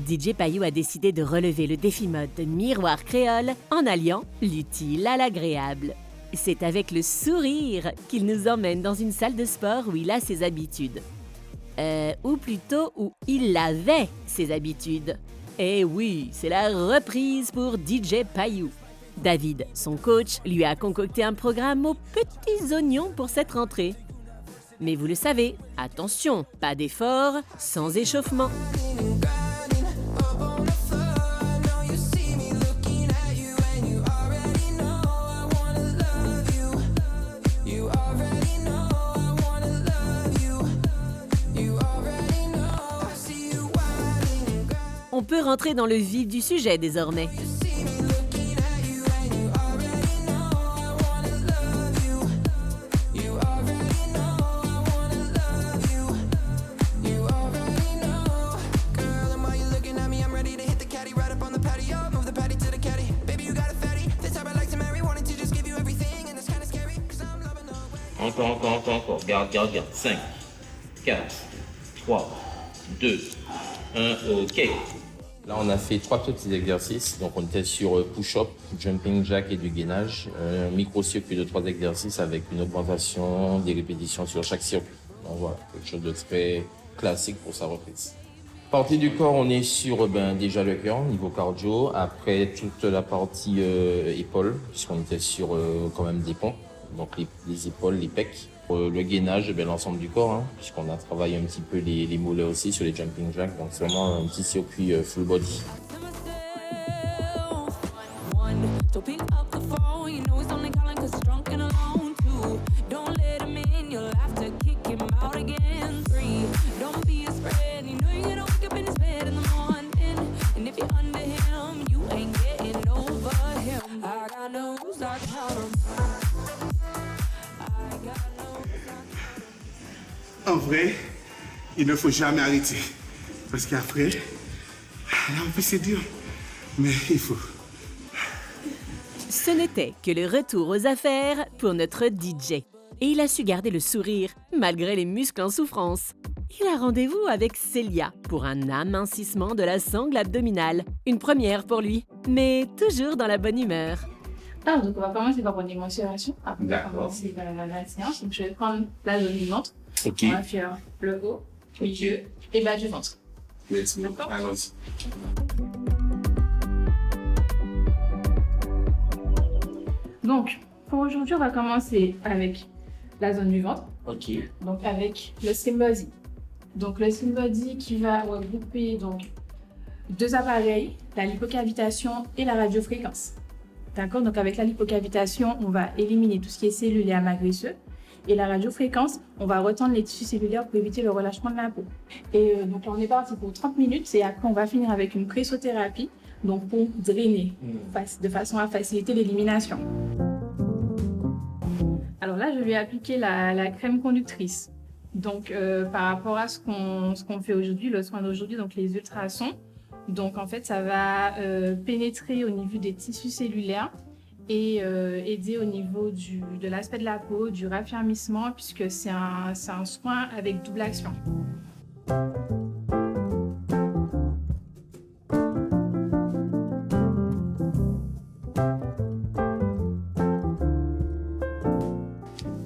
DJ Payou a décidé de relever le défi mode de Miroir Créole en alliant l'utile à l'agréable. C'est avec le sourire qu'il nous emmène dans une salle de sport où il a ses habitudes. Ou plutôt où il avait ses habitudes. Eh oui, c'est la reprise pour DJ Payou. David, son coach, lui a concocté un programme aux petits oignons pour cette rentrée. Mais vous le savez, attention, pas d'effort sans échauffement. On peut rentrer dans le vif du sujet désormais. Encore. Garde. 5, 4, 3, 2, 1, OK. Là, on a fait 3 petits exercices. Donc, on était sur push-up, jumping jack et du gainage. Un micro-circuit de 3 exercices avec une augmentation des répétitions sur chaque circuit. Donc, voilà, quelque chose de très classique pour sa reprise. Partie du corps, on est sur déjà le cœur, niveau cardio. Après, toute la partie épaules, puisqu'on était sur quand même des pompes. Donc, les épaules, les pecs. Le gainage, l'ensemble du corps, puisqu'on a travaillé un petit peu les mollets aussi sur les jumping jacks. Donc, c'est vraiment un petit circuit full body. En vrai, il ne faut jamais arrêter. Parce qu'après, là, en plus, c'est dur. Mais il faut. Ce n'était que le retour aux affaires pour notre DJ. Et il a su garder le sourire, malgré les muscles en souffrance. Il a rendez-vous avec Célia pour un amincissement de la sangle abdominale. Une première pour lui, mais toujours dans la bonne humeur. Alors, donc on va commencer par une démonstration. Après, on va commencer la séance. Donc, je vais prendre la zone du ventre. OK. On va faire le haut, milieu et bas du ventre. Merci. D'accord. Allons-y. Donc, pour aujourd'hui, on va commencer avec la zone du ventre. OK. Donc, avec le slim body. Donc, le slim body qui va regrouper donc 2 appareils, la lipocavitation et la radiofréquence. D'accord? Donc, avec la lipocavitation, on va éliminer tout ce qui est cellulaire magrisseux. Et la radiofréquence, on va retendre les tissus cellulaires pour éviter le relâchement de la peau. Et donc, on est parti pour 30 minutes et après, on va finir avec une pressothérapie, donc pour drainer, de façon à faciliter l'élimination. Alors là, je vais appliquer la crème conductrice. Donc, par rapport à ce qu'on fait aujourd'hui, le soin d'aujourd'hui, donc les ultrasons. Donc, en fait, ça va pénétrer au niveau des tissus cellulaires et aider au niveau de l'aspect de la peau, du raffermissement, puisque c'est un soin avec double action.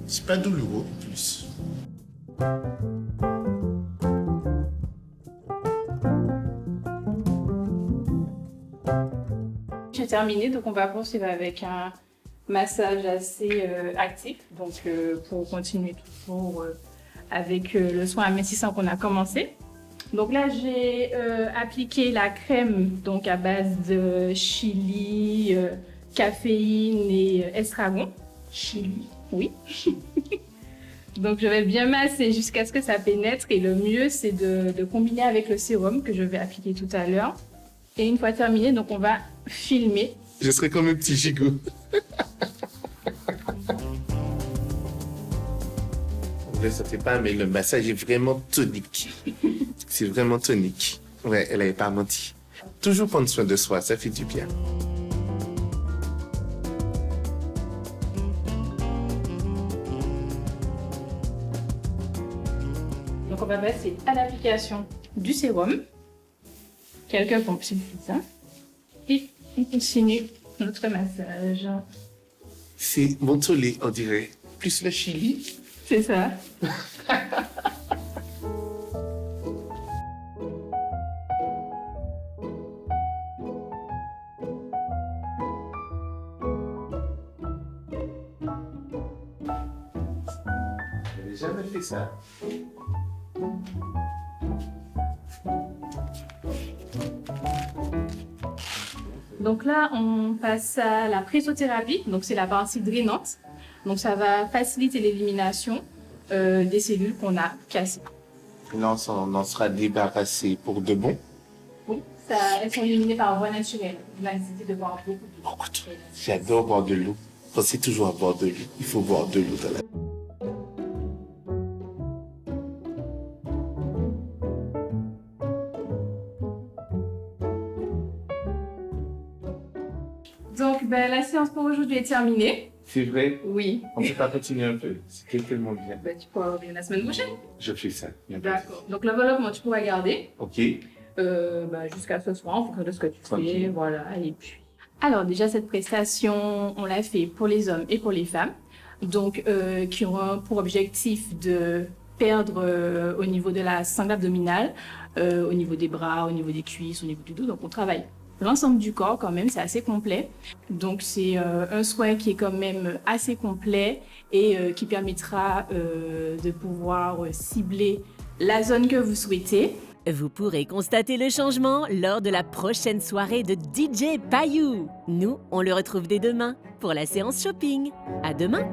C'est pas douloureux en plus. J'ai terminé, donc on va poursuivre avec un massage assez actif, donc pour continuer toujours avec le soin amincissant qu'on a commencé. Donc là, j'ai appliqué la crème donc à base de chili, caféine et estragon. Chili. Oui. Donc je vais bien masser jusqu'à ce que ça pénètre et le mieux c'est de combiner avec le sérum que je vais appliquer tout à l'heure. Et une fois terminé, donc on va filmer. Je serai comme un petit gigot. Ça fait pas, mais le massage est vraiment tonique. C'est vraiment tonique. Ouais, elle n'avait pas menti. Toujours prendre soin de soi, ça fait du bien. Donc on va passer à l'application du sérum. quelques pompes suffisantes. Et on continue notre massage. C'est mon tollé, on dirait. Plus le chili. C'est ça. J'avais jamais fait ça. Donc là, on passe à la présothérapie. Donc c'est la partie drainante. Donc ça va faciliter l'élimination des cellules qu'on a cassées. Et là, on en sera débarrassé pour de bon. Oui, elles sont éliminées par voie naturelle. Vous allez nécessiter de boire beaucoup d'eau. Beaucoup d'eau. J'adore boire de l'eau. Pensez toujours à boire de l'eau. Il faut boire de l'eau dans la... Donc la séance pour aujourd'hui est terminée. C'est vrai. Oui. On peut pas continuer un peu. C'était tellement bien. Tu pourras revenir la semaine prochaine. Je fais ça. D'accord. Donc l'enveloppement, tu pourras garder Ok. jusqu'à ce soir en fonction de ce que tu fais. Tranquille. Voilà. Et puis. Alors déjà cette prestation, on l'a fait pour les hommes et pour les femmes. Donc qui ont pour objectif de perdre au niveau de la sangle abdominale, au niveau des bras, au niveau des cuisses, au niveau du dos. Donc on travaille l'ensemble du corps quand même, c'est assez complet. Donc c'est un soin qui est quand même assez complet et qui permettra de pouvoir cibler la zone que vous souhaitez. Vous pourrez constater le changement lors de la prochaine soirée de DJ Payou. Nous, on le retrouve dès demain pour la séance shopping. À demain!